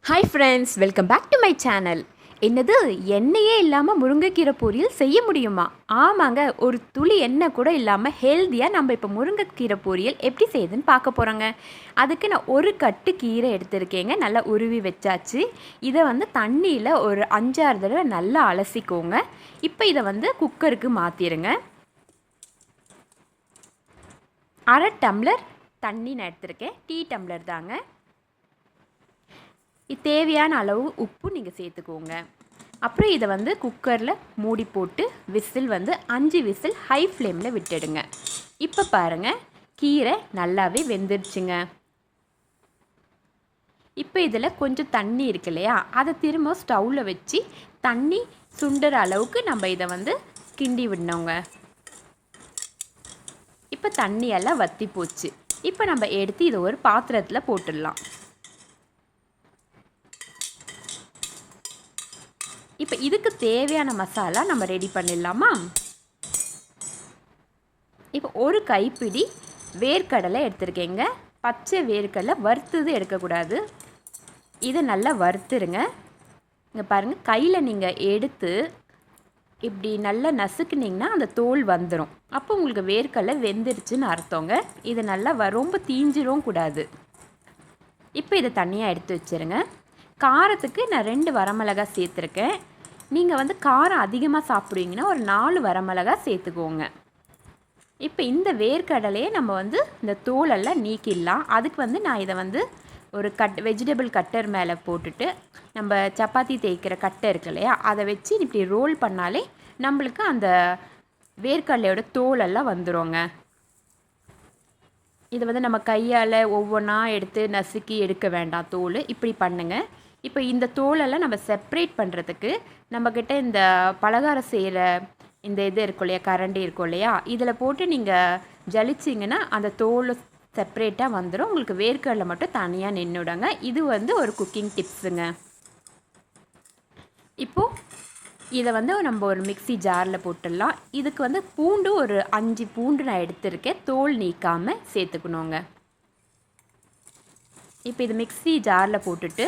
Hi friends, welcome back to my channel. என்னது எண்ணெயே இல்லாமல் முருங்கைக்கீரை பொரியல் செய்ய முடியுமா? ஆமாங்க, ஒரு துளி எண்ணெய் கூட இல்லாமல் ஹெல்த்தியாக நம்ம இப்போ முருங்கைக்கீரை பொரியல் எப்படி செய்யுதுன்னு பார்க்க போகிறோங்க. அதுக்கு நான் ஒரு கட்டு கீரை எடுத்திருக்கேங்க, நல்லா உருவி வச்சாச்சு. இதை வந்து தண்ணியில் ஒரு 5-6 தடவை நல்லா அலசிக்கோங்க. இப்போ இதை வந்து குக்கருக்கு மாற்றிடுங்க. 1/2 டம்ளர் தண்ணி நான் எடுத்திருக்கேன், டீ டம்ளர் தாங்க. தேவையான அளவு உப்பு நீங்கள் சேர்த்துக்கோங்க. அப்புறம் இதை வந்து குக்கரில் மூடி போட்டு விசில் வந்து 5 விசில் ஹை ஃப்ளேமில் விட்டுடுங்க. இப்போ பாருங்கள், கீரை நல்லாவே வெந்துடுச்சுங்க. இப்போ இதில் கொஞ்சம் தண்ணி இருக்கு இல்லையா, அதை திரும்ப ஸ்டவ்வில் வச்சு தண்ணி சுண்டுற அளவுக்கு நம்ம இதை வந்து கிண்டி விடணுங்க. இப்போ தண்ணியெல்லாம் வற்றி போச்சு. இப்போ நம்ம எடுத்து இதை ஒரு பாத்திரத்தில் போட்டுடலாம். இப்போ இதுக்கு தேவையான மசாலா நம்ம ரெடி பண்ணிடலாமா? இப்போ ஒரு கைப்பிடி வேர்க்கடலை எடுத்துருக்கேங்க. பச்சை வேர்க்கடலை வறுத்தது எடுக்கக்கூடாது. இதை நல்லா வறுத்துருங்க. இங்கே பாருங்கள், கையில் நீங்கள் எடுத்து இப்படி நல்லா நசுக்குனிங்கன்னா அந்த தோல் வந்துடும். அப்போ உங்களுக்கு வேர்க்கடலை வெந்துருச்சுன்னு அர்த்தங்க. இது நல்லா ரொம்ப தீஞ்சிரும் கூடாது. இப்போ இதை தனியாக எடுத்து வச்சுருங்க. காரத்துக்கு நான் 2 வரமிளகாய் சேர்த்துருக்கேன். நீங்கள் வந்து காரம் அதிகமாக சாப்பிடுவீங்கன்னா ஒரு 4 வரமிளகாய் சேர்த்துக்கோங்க. இப்போ இந்த வேர்க்கடலையே நம்ம வந்து இந்த தோலெல்லாம் நீக்கிடலாம். அதுக்கு வந்து நான் இதை வந்து ஒரு வெஜிடபிள் கட்டர் மேலே போட்டுட்டு, நம்ம சப்பாத்தி தேய்க்கிற கட்டை இருக்கு இல்லையா, அதை வச்சு இப்படி ரோல் பண்ணாலே நம்மளுக்கு அந்த வேர்க்கடலையோட தோலெல்லாம் வந்துடுங்க. இதை வந்து நம்ம கையால் ஒவ்வொன்றா எடுத்து நசுக்கி எடுக்க வேண்டாம், தோல் இப்படி பண்ணுங்கள். இப்போ இந்த தோலெல்லாம் நம்ம செப்ரேட் பண்ணுறதுக்கு நம்மக்கிட்ட இந்த பலகாரம் செய்கிற இந்த இது இருக்கும் இல்லையா, கரண்டி இருக்கும் இல்லையா, இதில் போட்டு நீங்கள் ஜலிச்சிங்கன்னா அந்த தோல் செப்ரேட்டாக வந்துடும். உங்களுக்கு வேர்க்கடலை மட்டும் தனியாக நின்றுடுங்க. இது வந்து ஒரு குக்கிங் டிப்ஸுங்க. இப்போது இதை வந்து நம்ம ஒரு மிக்ஸி ஜாரில் போட்டுடலாம். இதுக்கு வந்து பூண்டு ஒரு 5 பூண்டு நான் எடுத்திருக்கேன், தோல் நீக்காமல் சேர்த்துக்கணுங்க. இப்போ இது மிக்ஸி ஜாரில் போட்டுட்டு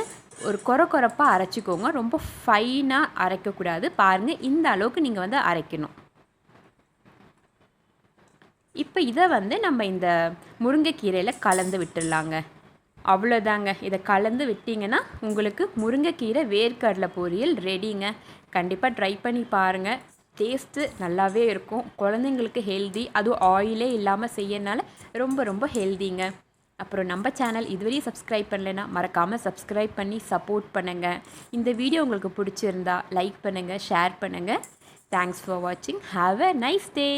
ஒரு கொரப்பாக அரைச்சிக்கோங்க. ரொம்ப ஃபைனாக அரைக்கக்கூடாது. பாருங்கள், இந்த அளவுக்கு நீங்கள் வந்து அரைக்கணும். இப்போ இதை வந்து நம்ம இந்த முருங்கைக்கீரையில் கலந்து விட்டுடலாங்க. அவ்வளோதாங்க. இதை கலந்து விட்டிங்கன்னா உங்களுக்கு முருங்கைக்கீரை வேர்க்கடலை பொரியல் ரெடிங்க. கண்டிப்பாக ட்ரை பண்ணி பாருங்கள். டேஸ்ட்டு நல்லாவே இருக்கும். குழந்தைங்களுக்கு ஹெல்தி, அதுவும் ஆயிலே இல்லாமல் செய்யறனால ரொம்ப ரொம்ப ஹெல்திங்க. அப்புறம் நம்ம சேனல் இதுவரையும் சப்ஸ்கிரைப் பண்ணலைன்னா மறக்காமல் சப்ஸ்கிரைப் பண்ணி சப்போர்ட் பண்ணுங்கள். இந்த வீடியோ உங்களுக்கு பிடிச்சிருந்தா லைக் பண்ணுங்கள், ஷேர் பண்ணுங்கள். தேங்க்ஸ் ஃபார் வாட்சிங். Have a nice day.